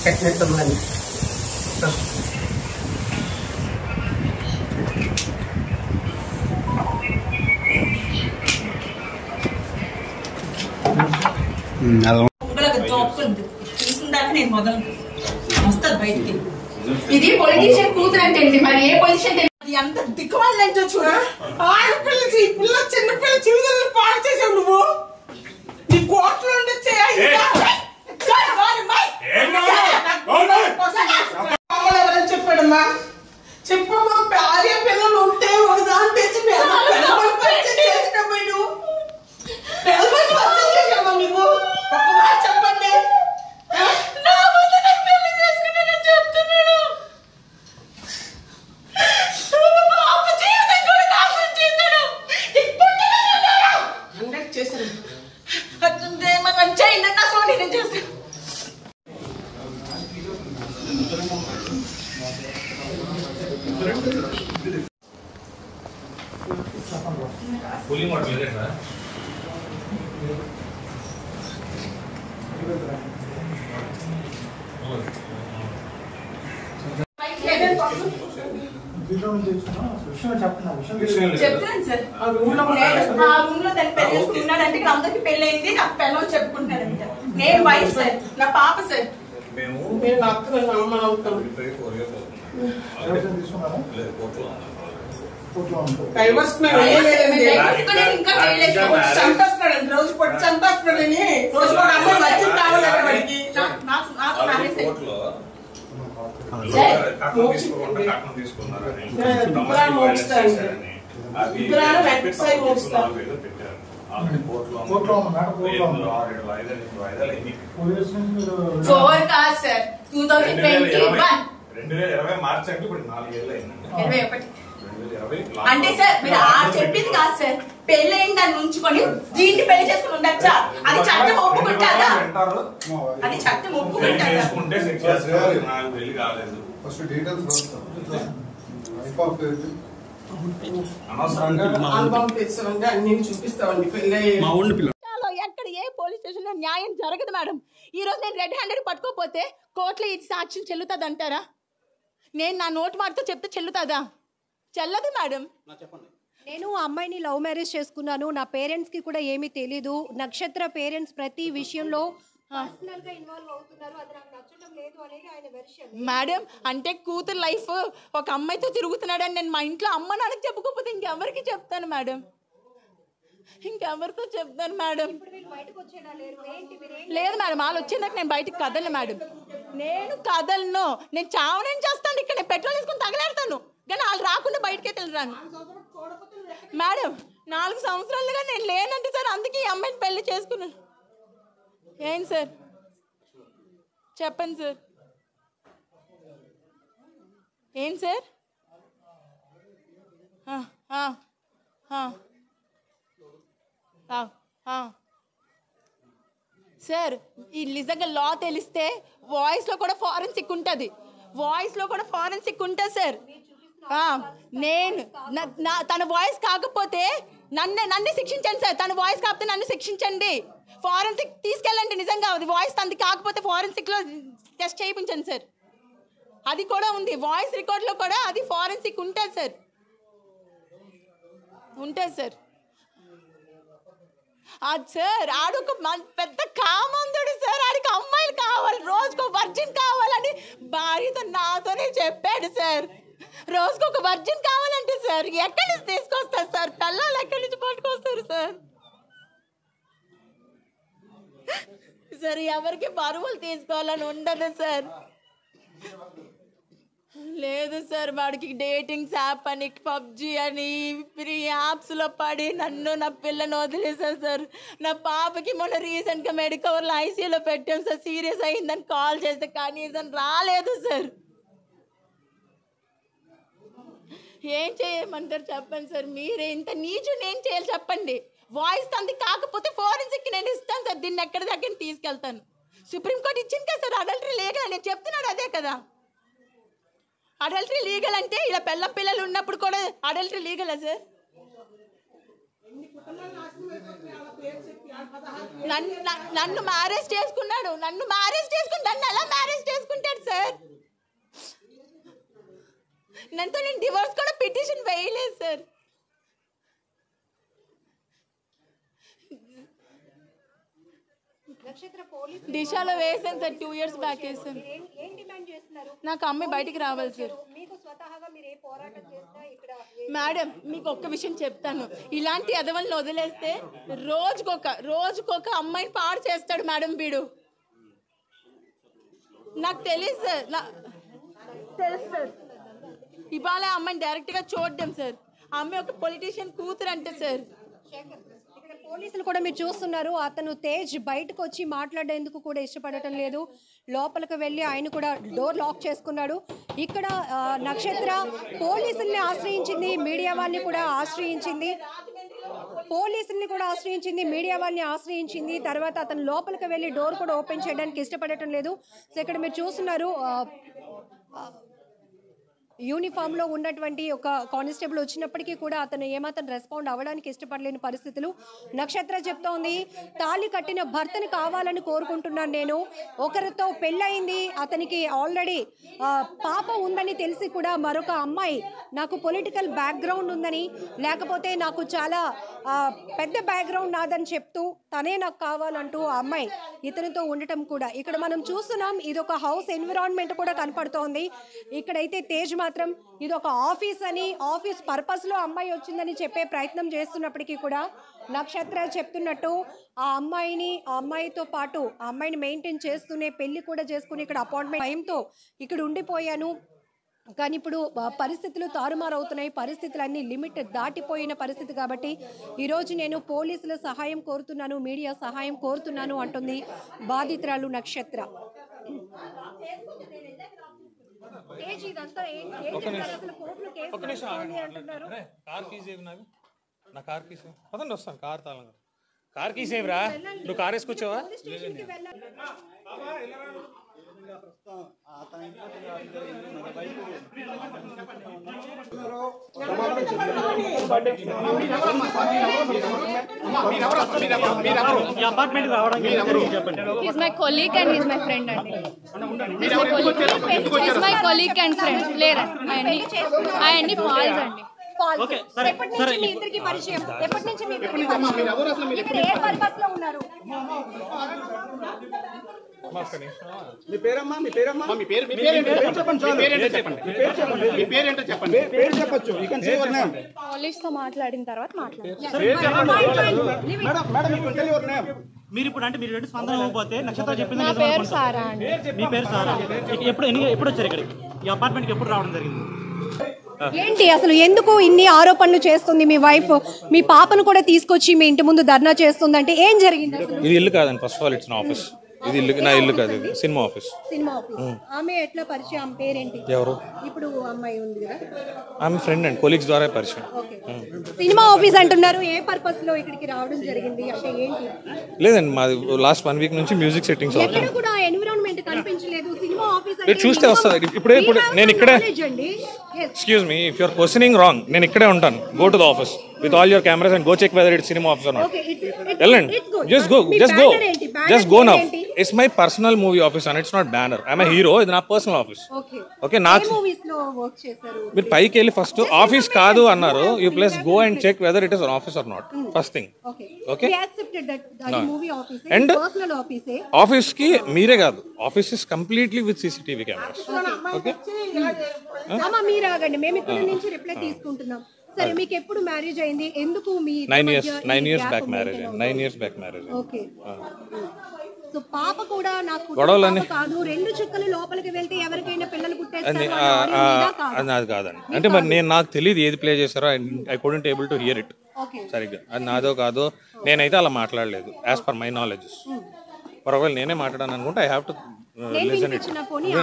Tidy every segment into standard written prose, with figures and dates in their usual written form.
కట్టినట్టుందని తీసుకుందాక నేను మొదలు వస్తుంది బయటికి. ఇది పొలిటీషియన్ కూతురు అంటే మరి ఏ పొజిషన్ ఎంత దిక్కుమాలంటో చూడా. ఆడపిల్ల పిల్ల చిన్నపిల్ల జీవితాలను పాడు చేసావు నువ్వు. నీ కోట్లు ఉండొచ్చే ఎవరని చెప్పాడమ్మా? చెప్పమ్మా. భార్య పిల్లలు ఉంటే ఒక దాని తెచ్చి నువ్వు ఒక మాట చెప్పండి. చెప్తున్నాను సార్. ఆ రూమ్ లో దాన్ని పెళ్లి చేసుకున్నాడంటే అందరికి పెళ్లి అయింది. నాకు పెళ్ళని చెప్పుకుంటున్నాడంట. నేను వైఫ్ సార్, నా పాప సార్. చంపేస్తున్నాడు రోజు పొట్టి చంపేస్తున్నాడని రోజు కూడా అమ్మాయి వచ్చి కావాలి. అంటే సార్ మీరు చెప్పింది కాదు సార్. పెళ్లి అయిన దాన్ని ఉంచుకొని దీన్ని పెళ్లి చేసుకుని ఉండొచ్చా? అది చట్టం ఒప్పుకుంటారా? అది చట్టం ఒప్పుకుంటారా? ఎక్కడ ఏ పోలీస్ స్టేషన్ లో న్యాయం జరగదు మేడం. ఈ రోజు నేను రెడ్ హ్యాండెడ్ పట్టుకోపోతే కోర్టులో ఇది సాక్ష్యం చెల్లుతుంది అంటారా? నేను నా నోటి మాటతో చెప్తే చెల్లుతుందా? చెల్లదు మేడం. నేను ఆ అమ్మాయిని లవ్ మ్యారేజ్ చేసుకున్నాను. నా పేరెంట్స్కి కూడా ఏమీ తెలీదు. నక్షత్ర పేరెంట్స్ ప్రతి విషయంలో పర్సనల్గా ఇన్వాల్వ్ అవుతున్నారు. అది నాకు నచ్చడం లేదు అనేది ఆయన వెర్షన్. మేడం అంటే కూతురు లైఫ్ ఒక అమ్మాయితో తిరుగుతున్నాడని నేను మా ఇంట్లో అమ్మ నాన్నకి చెప్పుకోకపోతే ఇంకెవరికి చెప్తాను మేడం? ఇంకెవరితో చెప్తాను మేడం? లేదు మేడం, వాళ్ళు వచ్చేదాకా నేను బయటకు కదలను మేడం. నేను కదలను. నేను చావనేం చేస్తాను. ఇక్కడ నేను పెట్రోల్ వేసుకుని తగలేడతాను కానీ వాళ్ళు రాకుండా బయటకే వెళ్ళరాను మేడం. 4 సంవత్సరాలుగా నేను లేనంటే సార్ అందుకే ఈ అమ్మాయిని పెళ్లి చేసుకున్నాను. ఏం సార్ చెప్పండి సార్. ఏం సార్? సార్ ఈ నిజంగా లా తెలిస్తే వాయిస్లో కూడా ఫారెన్సిక్ ఉంటుంది. వాయిస్లో కూడా ఫారెన్సిక్ ఉంటుంది సార్. నేను తన వాయిస్ కాకపోతే నన్ను శిక్షించండి సార్. తన వాయిస్ కాకపోతే నన్ను శిక్షించండి. ఫారెన్సిక్ తీసుకెళ్ళండి. నిజంగా అది వాయిస్ తనది కాకపోతే ఫారెన్సిక్లో టెస్ట్ చేయించండి సార్. అది కూడా ఉంది వాయిస్ రికార్డ్లో కూడా అది ఫారెన్సిక్ ఉంటుంది సార్. ఉంటుంది సార్. అది సార్ ఆడొక పెద్ద కామందుడు సార్. ఆడికి అమ్మాయిలు కావాలి, రోజుకు వర్జిన్ కావాలని భార్యతో నాతోనే చెప్పాడు సార్. రోజుకు ఒక వర్జిన్ కావాలంటే సార్ ఎక్కడి నుంచి తీసుకొస్తారు సార్? పిల్లలు ఎక్కడి నుంచి పట్టుకొస్తారు సార్? సార్ ఎవరికి బరువులు తీసుకోవాలని ఉండదు సార్. లేదు సార్ వాడికి డేటింగ్స్ యాప్ అని పబ్జి అని ఫ్రీ యాప్స్లో పడి నన్ను నా పిల్లని వదిలేసారు సార్. నా పాపకి మొన్న రీసెంట్గా మెడికవర్లో ఐసీయూలో పెట్టాం సార్. సీరియస్ అయిందని కాల్ చేస్తే కనీసం రాలేదు సార్. ఏం చేయమంటారు చెప్పండి సార్. మీరే ఇంత నీచుని ఏం చేయాలి చెప్పండి? వాయిస్ తంది కాకపోతే ఫోరెన్సిక్ నేను ఇస్తాను సార్. దీన్ని ఎక్కడి దగ్గర తీసుకెళ్తాను. సుప్రీంకోర్టు ఇచ్చింది కదా సార్ అడల్టరీ లీగల్ అని చెప్తున్నాడు. అదే కదా అడల్టరీ లీగల్ అంటే. ఇలా పిల్లలు ఉన్నప్పుడు కూడా అడల్టరీ లీగలా సార్? నన్ను మ్యారేజ్ చేసుకున్నాడు. నన్ను ఎలా మ్యారేజ్ చేసుకుంటాడు సార్? నన్నుతో నేను డివోర్స్ కూడా పిటిషన్ వేయలేదు సార్. దిశాలో వేసాను సార్, 2 years బ్యాక్ వేసాను. నాకు అమ్మాయి బయటికి రావాలి సార్. మేడం మీకు ఒక్క విషయం చెప్తాను, ఇలాంటి ఎదవల్ని వదిలేస్తే రోజుకొక అమ్మాయిని పాడు చేస్తాడు మేడం వీడు. నాకు తెలుసు సార్, తెలుసు సార్. ఇవాళ అమ్మాయిని డైరెక్ట్గా చూడడం సార్. ఆ అమ్మాయి ఒక పొలిటీషియన్ కూతురు అంటే సార్. పోలీసులు కూడా మీరు చూస్తున్నారు, అతను తేజ్ బయటకు వచ్చి మాట్లాడేందుకు కూడా ఇష్టపడటం లేదు. లోపలికి వెళ్ళి ఆయన కూడా డోర్ లాక్ చేసుకున్నాడు. ఇక్కడ నక్షత్ర పోలీసుల్ని ఆశ్రయించింది, మీడియా వాళ్ళని కూడా ఆశ్రయించింది, మీడియా వాళ్ళని ఆశ్రయించింది. తర్వాత అతను లోపలికి వెళ్ళి డోర్ కూడా ఓపెన్ చేయడానికి ఇష్టపడటం లేదు. సో ఇక్కడ మీరు చూస్తున్నారు, యూనిఫామ్లో ఉన్నటువంటి ఒక కానిస్టేబుల్ వచ్చినప్పటికీ కూడా అతను ఏమాత్రం రెస్పాండ్ అవ్వడానికి ఇష్టపడలేని పరిస్థితులు. నక్షత్ర చెప్తోంది, తాళి కట్టిన భర్తను కావాలని కోరుకుంటున్నాను నేను. ఒకరితో పెళ్ళయింది, అతనికి ఆల్రెడీ పాప ఉందని తెలిసి కూడా మరొక అమ్మాయి నాకు పొలిటికల్ బ్యాక్గ్రౌండ్ ఉందని, లేకపోతే నాకు చాలా పెద్ద బ్యాక్గ్రౌండ్ నాదని చెప్తూ తనే నాకు కావాలంటూ ఆ అమ్మాయి ఇతనితో ఉండటం కూడా ఇక్కడ మనం చూస్తున్నాం. ఇది ఒక హౌస్ ఎన్విరాన్మెంట్ కూడా కనపడుతోంది. ఇక్కడైతే తేజ్ మాత్రం ఇది ఒక ఆఫీస్ అని, ఆఫీస్ పర్పస్లో అమ్మాయి వచ్చిందని చెప్పే ప్రయత్నం చేస్తున్నప్పటికీ కూడా నక్షత్ర చెప్తున్నట్టు ఆ అమ్మాయితో పాటు ఆ అమ్మాయిని మెయింటైన్ చేస్తూనే పెళ్లి కూడా చేసుకుని ఇక్కడ అపాయింట్మెంట్ టైంతో ఇక్కడ ఉండిపోయాను. కానీ ఇప్పుడు పరిస్థితులు తారుమారవుతున్నాయి, పరిస్థితులు అన్ని లిమిట్ దాటిపోయిన పరిస్థితి. కాబట్టి ఈరోజు నేను పోలీసుల సహాయం కోరుతున్నాను, మీడియా సహాయం కోరుతున్నాను అంటుంది బాధితురాలు నక్షత్ర. కార్ కీసేవరా, నువ్వు car వేసుకొచ్చావా? He's my colleague and he's my friend. He's my colleague and friend. Later, I any falls andi. ఎప్పటి నుంచి మీ ఇద్దరికి పరిచయం? ఇక్కడ ఏ పర్పస్ లో ఉన్నారు? మీ పేరమ్మా, మీ పేరమ్మా, మీ పేరు చెప్పచ్చు. Police తో మాట్లాడిన తర్వాత మాట్లాడండి. మీరు ఇప్పుడు అంటే మీరు 2 స్పందన ఇవ్వకపోతే నక్షత్ర చెప్పింది నా పేరు సారా అండి. మీ పేరు సారా. ఎప్పుడు వచ్చారు ఇక్కడికి? ఈ అపార్ట్మెంట్కి ఎప్పుడు రావడం జరిగింది? ఏంటి అసలు ఎందుకు ఇన్ని ఆరోపణలు చేస్తుంది మీ వైఫ్? మీ పాపను కూడా తీసుకొచ్చి మీ ఇంటి ముందు ధర్నా చేస్తుంది అంటే ఏం జరిగింది? ఇది ఇల్లు కాదండి, first of all it's office. ఇది ఇల్లు, నా ఇల్లు కాదు, ఇది సినిమా ఆఫీస్. ఆమె ఎట్లా పరిచయం? ఆమె పేరేంటి? ఎవరు? ఇప్పుడు అమ్మాయి ఉంది కదా, ఆమె ఫ్రెండ్ అండ్ కొలీగ్స్ ద్వారా పరిచయం. సినిమా ఆఫీస్ అంటున్నారు, ఏ పర్పస్ లో ఇక్కడికి రావడం జరిగింది అంటే ఏంటి? లేదండి, మాది లాస్ట్ 1 week నుంచి మ్యూజిక్ సెట్టింగ్స్ ఎక్కడ కూడా ఎన్విరాన్మెంట్ కనిపించలేదు. సినిమా ఆఫీస్ అంటే చూస్తే వస్తుంది. ఇప్పుడు నేను ఇక్కడే, excuse me, if you're questioning wrong, నేను ఇక్కడే ఉంటాను. Go to the office with all your cameras and go check whether it's cinema office or not. Ellen, just go now. It's my personal movie office and it's not banner. I'm a hero. It's not personal office. Okay, నాకు movies లో work చేశారు. మీరు పైకి వెళ్ళి first office కాదు అన్నారు, you please go and check whether it is on office or not. First thing. Okay, and office కి మీరే కాదు, office is completely with CCTV cameras. Okay, మీరు ఆగండి, మేము ఇక్కడ నుంచి రిప్లై తీసుకుంటున్నాం. సరే, మీకు ఎప్పుడు మ్యారేజ్ అయింది? ఎందుకు మీ 9 years బ్యాక్ మ్యారేజ్ అయింది. 9 years back marriage. Okay, so పాప కూడా నాకు గొడవలన్నీ కాదు, 2 చుక్కలు లోపలికి వెళ్తే ఎవరికైనా పిల్లలు పుట్టేస్తారు అది కాదండి. అంటే మరి నాకు తెలియదు ఏది ప్లే చేశారో, I couldn't able to hear it సరిగ్గా. అది నాదో కాదో నేనైతే అలా మాట్లాడలేదు యాజ్ పర్ మై నాలెడ్జ్. ఒకవేళ నేనే మాట్లాడాను అనుకుంటే I have to listen it.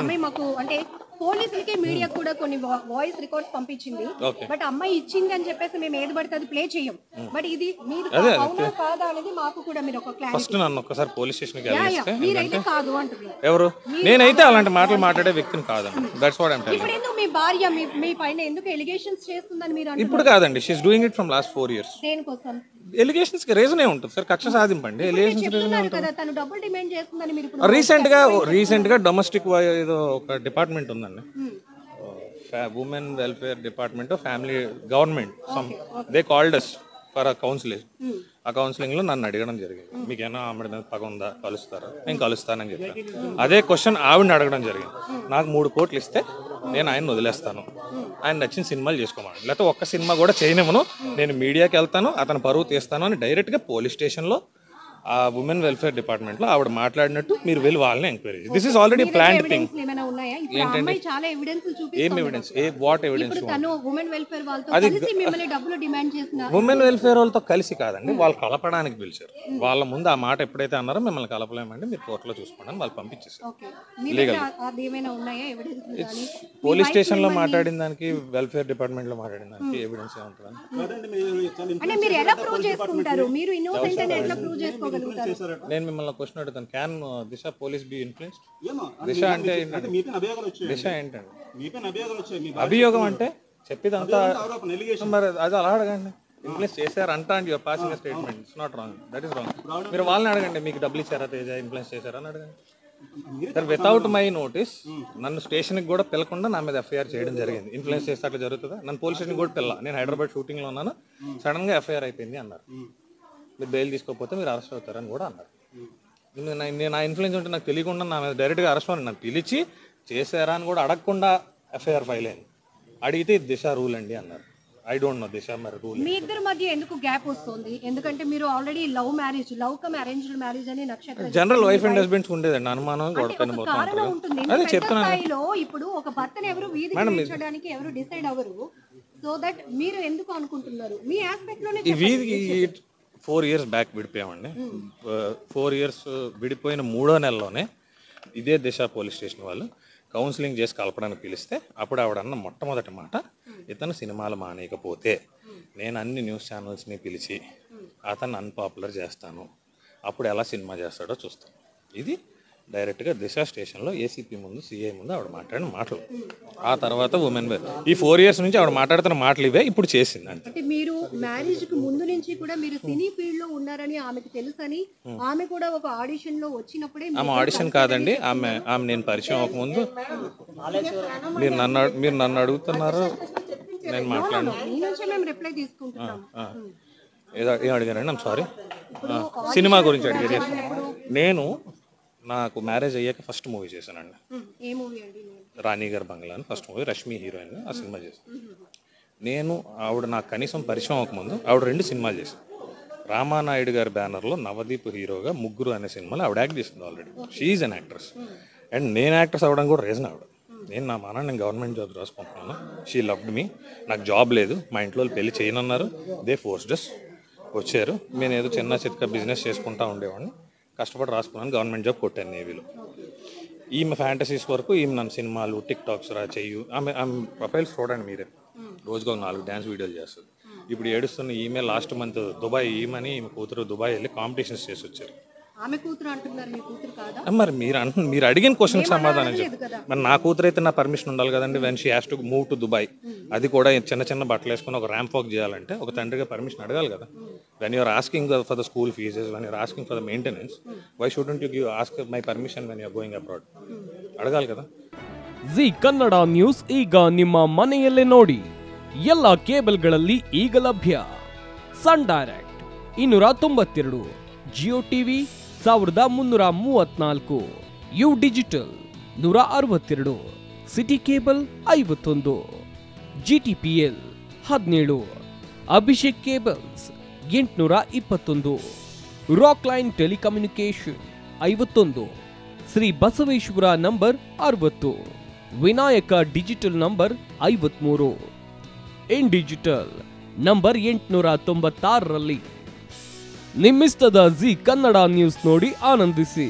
అమ్మాయి మాకు అంటే పోలీసులకి మీడియా కూడా కొన్ని వాయిస్ రికార్డ్స్ పంపించింది. బట్ అమ్మాయి ఇచ్చింది అని చెప్పేసి మేము ఏది పడితే అది ప్లే చేయం. బట్ ఇది మీరు అవునా కాదా అనేది మాకు కూడా మీరు ఒక క్లారిటీ. ఫస్ట్ నన్ను ఒక్కసారి పోలీస్ స్టేషన్ కి వెళ్ళిస్తే, మీరైతే కాదు అంటున్నారు. ఎవరు? నేనైతే అలాంటి మాటలు మాట్లాడే వ్యక్తిని కాదండి. That's what I am telling. ఇప్పుడు ఎందుకు మీ భార్య మీ పైన ఎందుకు ఎలిగేషన్స్ చేస్తుందని మీరు అంటున్నారు? ఇప్పుడు కాదండి, she is doing it from last 4 years. దేనికోసం? ఎలిగేషన్స్ కి రీజన్ ఉంటుంది సార్, కక్ష సాధింపండి. ఎలిగేషన్స్ రీజన్ కదా తను డబ్బులు డిమాండ్ చేస్తుందని మీరు రీసెంట్ గా డొమెస్టిక్ ఏదో ఒక డిపార్ట్మెంట్ ఉందండి, women welfare department family government, they called us for a counselling. ఆ కౌన్సిలింగ్ లో నన్ను అడగడం జరిగింది, మీకేనా ఆమె మీద పగ ఉందా, కలుస్తారా? నేను కలుస్తానని చెప్పాను. అదే క్వశ్చన్ ఆవిడని అడగడం జరిగింది. నాకు 3 కోట్లు ఇస్తే నేను ఆయన వదిలేస్తాను, ఆయన నచ్చిన సినిమాలు చేసుకోమని, లేకపోతే ఒక్క సినిమా కూడా చేయనివ్వను, నేను మీడియాకి వెళ్తాను, అతను పరువు తీస్తాను అని డైరెక్ట్గా పోలీస్ స్టేషన్లో ఆ ఉమెన్ వెల్ఫేర్ డిపార్ట్మెంట్లో ఆవిడ మాట్లాడినట్టు మీరు వెళ్ళి వాళ్ళని enquiry. This is already planned thing. ఏంటండి ఏం ఎవిడెన్స్? What evidence? అది ఉమెన్ వెల్ఫేర్ వాళ్ళతో కలిసి కాదండి, వాళ్ళు కలపడానికి పిలిచారు. వాళ్ళ ముందు ఆ మాట ఎప్పుడైతే అన్నారో మిమ్మల్ని కలపలేమండి, మీరు కోర్టులో చూసుకోండి అని వాళ్ళు పంపించేసారు. లీగల్ పోలీస్ స్టేషన్ లో మాట్లాడిన దానికి, వెల్ఫేర్ డిపార్ట్మెంట్ లో మాట్లాడిన దానికి ఎవిడెన్స్ ఏముంటుంది? నేను మిమ్మల్ని క్వశ్చన్ అడుగుతాను, can Disha police be influenced? Disha అంటే దిశ ఏంటండి? అభియోగం అంటే చెప్పేదంతా మరి అది అలా అడగండి. ఇన్ఫ్లుయెన్స్ చేశారు అంట and your passing statement, it's not wrong, that is wrong. మీరు వాళ్ళని అడగండి, మీకు డబ్బులు ఇచ్చారా తేజ, ఇన్ఫ్లుయెన్స్ చేశారా అని అడగండి. సార్ వితౌట్ మై నోటీస్ నన్ను స్టేషన్కి కూడా పిలకుండా నా మీద ఎఫ్ఐఆర్ చేయడం జరిగింది. ఇన్ఫ్లుయెన్స్ చేస్తే అట్లా జరుగుతుందా? నన్ను పోలీస్ స్టేషన్ కూడా పిల్ల, నేను హైదరాబాద్ షూటింగ్లో ఉన్నాను, సడన్గా ఎఫ్ఐఆర్ అయిపోయింది అన్నారు. మీరు బెయిల్ తీసుకోకపోతే మీరు అరెస్ట్ అవుతారని కూడా అన్నారు. నేను నా ఇన్ఫ్లుయెన్స్ ఉంటే నాకు తెలియకుండా నా మీద డైరెక్ట్గా అరెస్ట్ అని నాకు పిలిచి చేశారా అని కూడా అడగకుండా ఎఫ్ఐఆర్ ఫైల్ అయింది. అడిగితే దిశ రూల్ అండి అన్నారు. ఐ డోంట్ నో దిశ మరి రూల్. మీ ఇద్దరి మధ్య ఎందుకు గ్యాప్ వస్తుంది? ఎందుకంటే మీరు already love come arranged marriage అని నక్షత్ర జనరల్ వైఫ్ అండ్ హస్బెండ్స్ ఉండేదండి, అనుమానం అదే చెప్తున్నాను. ఇప్పుడు ఒక భర్తను ఎవరు వీధికి ఎవరు డిసైడ్ అవ్వరు, సో దట్ మీరు ఎందుకు అనుకుంటున్నారు? మీ ఆస్పెక్ట్ లోనే వీధికి 4 years బ్యాక్ విడిపోయామండి. 4 years విడిపోయిన 3వ నెలలోనే ఇదే దిశ పోలీస్ స్టేషన్ వాళ్ళు కౌన్సిలింగ్ చేసి కలపడానికి పిలిస్తే అప్పుడు ఆవిడ అన్న మొట్టమొదటి మాట, ఇతను సినిమాలు మానేయకపోతే నేను అన్ని న్యూస్ ఛానల్స్ని పిలిచి అతను అన్పాపులర్ చేస్తాను, అప్పుడు ఎలా సినిమా చేస్తాడో చూస్తాను. ఇది డైరెక్ట్గా దిశ స్టేషన్లో ఏసీపీ ముందు, సిఐ ముందు ఆవిడ మాట్లాడిన మాటలు. ఆ తర్వాత ఉమెన్ ఈ 4 years నుంచి ఆవిడ మాట్లాడుతున్న మాటలు ఇవే ఇప్పుడు చేసింది. అంటే మీరు మ్యారేజ్ కి ముందు నుంచి కూడా మీరు సినీ ఫీల్డ్ లో ఉన్నారని ఆమెకు తెలుసని, ఆమె కూడా ఒక ఆడిషన్ లో వచ్చినప్పుడే, ఆమె ఆడిషన్ కాదండి, ఆమె నేను పరిచయం అవ్వకముందు మీరు నన్ను అడుగుతున్నారు, నేను మాట్లాడిన ఏం అడిగానండి? ఐమ్ సారీ, సినిమా గురించి అడిగారు. నేను నాకు మ్యారేజ్ అయ్యాక ఫస్ట్ మూవీ చేశానండి, రాణి గారి బంగ్లా అని ఫస్ట్ మూవీ, రష్మి హీరోయిన్, ఆ సినిమా చేశాను నేను. ఆవిడ నాకు కనీసం పరిచయం అవ్వకముందు ఆవిడ 2 సినిమాలు చేశాను. రామానాయుడు గారి బ్యానర్లో నవదీప్ హీరోగా ముగ్గురు అనే సినిమాలో ఆవిడ యాక్ట్ చేసింది already. She an actress and నేను యాక్ట్రెస్ అవ్వడం కూడా రీజన్ ఆవిడ. నేను నేను గవర్నమెంట్ జాబ్ రాసుకుంటున్నాను, షీ లవ్డ్ మీ, నాకు జాబ్ లేదు, మా ఇంట్లో పెళ్లి చేయనన్నారు, దే ఫోర్స్డ్ అస్, వచ్చారు. నేను ఏదో చిన్న చిత్క బిజినెస్ చేసుకుంటా ఉండేవాడిని, కష్టపడి రాసుకున్నాను, గవర్నమెంట్ జాబ్ కొట్టాను నేవీలో. ఈమె ఫ్యాంటసీస్ వరకు ఈమె నన్ను సినిమాలు, టిక్ టాక్స్ చెయ్యు, ఆమె ప్రొఫైల్స్ చూడండి మీరే, రోజుకు 4 డ్యాన్స్ వీడియోలు చేస్తుంది. ఇప్పుడు ఏడుస్తున్న ఈమె లాస్ట్ మంత్ దుబాయ్, ఈమెని ఈమె కూతురు దుబాయ్ వెళ్ళి కాంపిటీషన్స్ చేసి వచ్చారు. మరి మీరు అడిగిన క్వశ్చన్ సమాధానం చెప్పి, మరి నా కూతురు అయితే నా పర్మిషన్ ఉండాలి కదండి. When she has to move to Dubai, అది కూడా చిన్న బట్టలు వేసుకుని ఒక ర్యాంప్ వాక్ చేయాలంటే ఒక తండ్రిగా పర్మిషన్ అడగాలి కదా. When you're asking for the school fees, when you're asking for the maintenance, why shouldn't you ask my permission when you're going abroad? అడగాలి కదా. ಜಿ ಕನ್ನಡ ನ್ಯೂಸ್ ಈಗ ನಿಮ್ಮ ಮನೆಯಲ್ಲೇ ನೋಡಿ. ಎಲ್ಲ ಕೇಬಲ್ಗಳಲ್ಲಿ ಈಗ ಲಭ್ಯ. Sun Direct 292, Jio TV 1334, U digital 162, City cable 51, GTPL 17, Abhishek cables 821, Rockline telecommunication 51, Shri Basaveshwara number 60, Vinayaka digital number 53, In digital number 896ರಲ್ಲಿ. ನಿಮ್ಮಿಸ್ತದ ಜಿ ಕನ್ನಡ ನ್ಯೂಸ್ ನೋಡಿ ಆನಂದಿಸಿ.